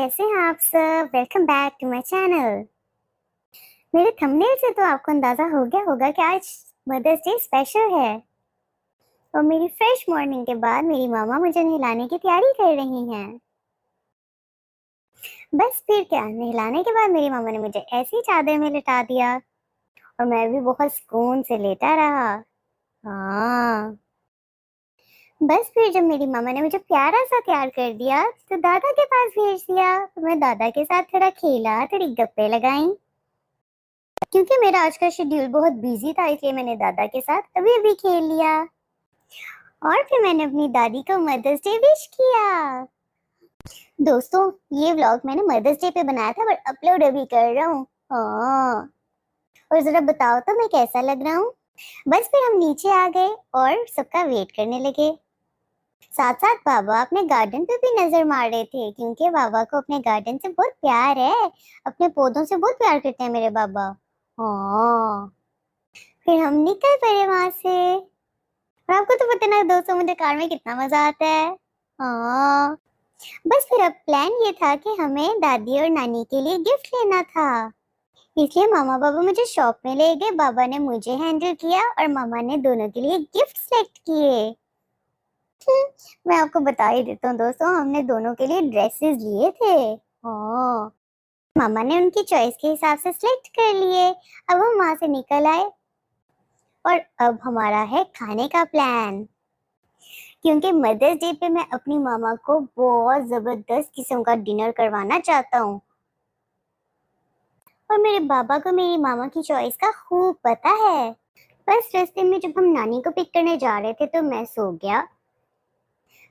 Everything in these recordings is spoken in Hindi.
कैसे हैं आप सब? Welcome back to my channel. मेरे थंबनेल से तो आपको अंदाजा हो गया होगा कि आज मदर्स डे स्पेशल है। और मेरी फ्रेश मॉर्निंग के बाद मेरी मामा मुझे नहलाने की तैयारी कर रही हैं। बस फिर क्या, नहलाने के बाद मेरी मामा ने मुझे ऐसी चादर में लिटा दिया और मैं भी बहुत सुकून से लेटा रहा। हाँ, बस फिर जब मेरी मामा ने मुझे प्यारा सा तैयार कर दिया तो दादा के पास भेज दिया। तो मैं दादा के साथ थोड़ा खेला, थोड़ी गप्पे लगाई। क्योंकि मेरा आज का शेड्यूल बहुत बिजी था इसलिए मैंने दादा के साथ अभी अभी खेल लिया। और फिर मैंने अपनी दादी को मदर्स डे विश किया। दोस्तों, ये व्लॉग मैंने मदर्स डे पे बनाया था पर अपलोड अभी कर रहा हूँ। हाँ, और जरा बताओ तो मैं कैसा लग रहा हूँ। बस फिर हम नीचे आ गए और सबका वेट करने लगे। साथ साथ बाबा अपने गार्डन पे भी नजर मार रहे थे क्योंकि बाबा को अपने गार्डन से बहुत प्यार है। अपने पौधों से बहुत प्यार करते हैं मेरे बाबा। हाँ, फिर हम निकल पड़े वहां से। और आपको तो पता ना दोस्तों, मुझे कार में कितना मजा आता है। हाँ, बस फिर अब प्लान ये था कि हमें दादी और नानी के लिए गिफ्ट लेना था। इसलिए मामा बाबा मुझे शॉप में ले गए, बाबा ने मुझे हैंडल किया और मामा ने दोनों के लिए गिफ्ट सेलेक्ट किए। मैं आपको बता ही देता हूँ दोस्तों, हमने दोनों के लिए ड्रेसेस लिए थे। हाँ, मामा ने उनकी चॉइस के हिसाब से सिलेक्ट कर लिए। अब हम वहां से निकल आए और अब हमारा है खाने का प्लान। क्योंकि मदर्स डे पे मैं अपनी मामा को बहुत जबरदस्त किस्म का डिनर करवाना चाहता हूँ। और मेरे बाबा को मेरी मामा की चॉइस का खूब पता है। बस रास्ते में जब हम नानी को पिक करने जा रहे थे तो मैं सो गया।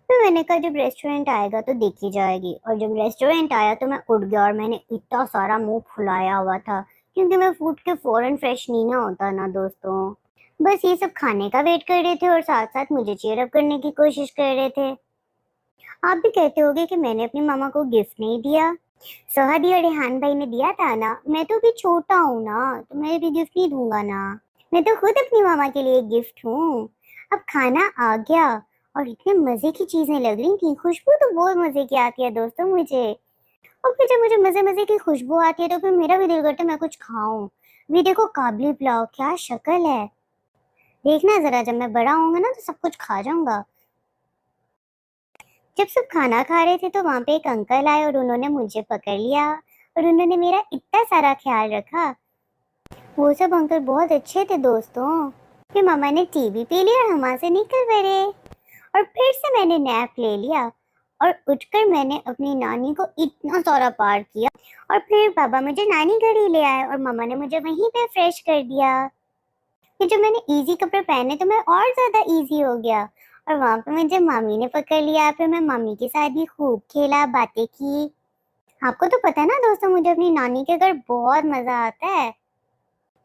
फिर मैंने कहा जब रेस्टोरेंट आएगा तो देखी जाएगी, और जब रेस्टोरेंट आया तो मैं उठ गया और मैंने इतना सारा मुंह फुलाया हुआ था क्योंकि मैं फूड के फौरन फ्रेश नहीं ना होता ना दोस्तों। बस ये सब खाने का वेट कर रहे थे और साथ साथ मुझे चीयर अप करने की कोशिश कर रहे थे। आप भी कहते होगे कि मैंने अपनी मामा को गिफ्ट नहीं दिया। सोहादी और रेहान भाई ने दिया था ना, मैं तो भी छोटा हूँ ना, तो मैं भी गिफ्ट नहीं दूंगा ना। मैं तो खुद अपनी मामा के लिए गिफ्ट हूँ। अब खाना आ गया और इतने मजे की चीजें लग रही थी, खुशबू तो बहुत मजे की आती है दोस्तों मुझे। और फिर जब मुझे मजे मजे की खुशबू आती है तो फिर मेरा भी दिल करता है मैं कुछ खाऊं। भी देखो, काबली पुलाव क्या शक्ल है। देखना जरा, जब मैं बड़ा होऊंगा ना तो सब कुछ खा जाऊंगा। जब सब खाना खा रहे थे तो वहां पे एक अंकल आए और उन्होंने मुझे पकड़ लिया और उन्होंने मेरा इतना सारा ख्याल रखा। वो सब अंकल बहुत अच्छे थे दोस्तों। फिर मामा ने टीवी पे लिया और हम वहां से निकल पड़े। और फिर से मैंने नैप ले लिया और उठकर मैंने अपनी नानी को इतना सारा प्यार किया। और फिर पापा मुझे नानी घर ही ले आए और मामा ने मुझे वहीं पे फ्रेश कर दिया। फिर जब मैंने इजी कपड़े पहने तो मैं और ज्यादा इजी हो गया। और वहां पे मुझे मामी ने पकड़ लिया, फिर मैं मामी के साथ भी खूब खेला, बातें की। आपको तो पता है ना दोस्तों, मुझे अपनी नानी के घर बहुत मजा आता है।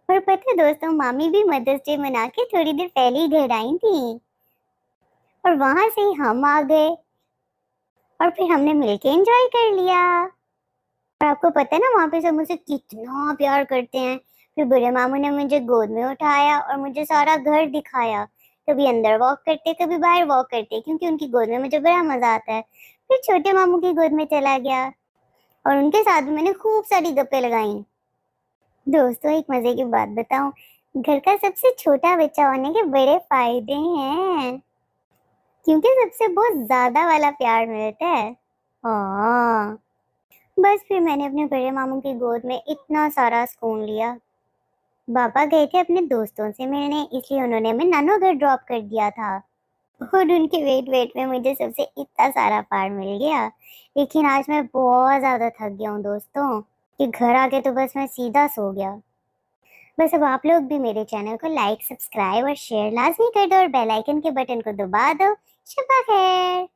और पता है दोस्तों, मामी भी मदर्स डे मना के थोड़ी देर पहले ही घर आई थी और वहां से ही हम आ गए और फिर हमने मिलके एंजॉय कर लिया। और आपको पता है ना, वहां पे सब मुझसे कितना प्यार करते हैं। फिर बड़े मामू ने मुझे गोद में उठाया और मुझे सारा घर दिखाया। कभी अंदर वॉक करते, कभी बाहर वॉक करते, क्योंकि उनकी गोद में मुझे बड़ा मजा आता है। फिर छोटे मामू की गोद में चला गया और उनके साथ भी मैंने खूब सारी गप्पे लगाई। दोस्तों, एक मजे की बात बताऊं, घर का सबसे छोटा बच्चा होने के बड़े फायदे हैं क्योंकि सबसे बहुत ज्यादा वाला प्यार मिलता है। हाँ, बस फिर मैंने अपने बड़े मामू की गोद में इतना सारा सुकून लिया। पापा गए थे अपने दोस्तों से मिलने, इसलिए उन्होंने हमें नानो घर ड्रॉप कर दिया था। और उनके वेट वेट में मुझे सबसे इतना सारा प्यार मिल गया। लेकिन आज मैं बहुत ज्यादा थक गया हूँ दोस्तों, कि घर आके तो बस मैं सीधा सो गया। बस अब आप लोग भी मेरे चैनल को लाइक, सब्सक्राइब और शेयर लाजमी कर दो और बेल आइकन के बटन को दबा दो। शब्बा खैर।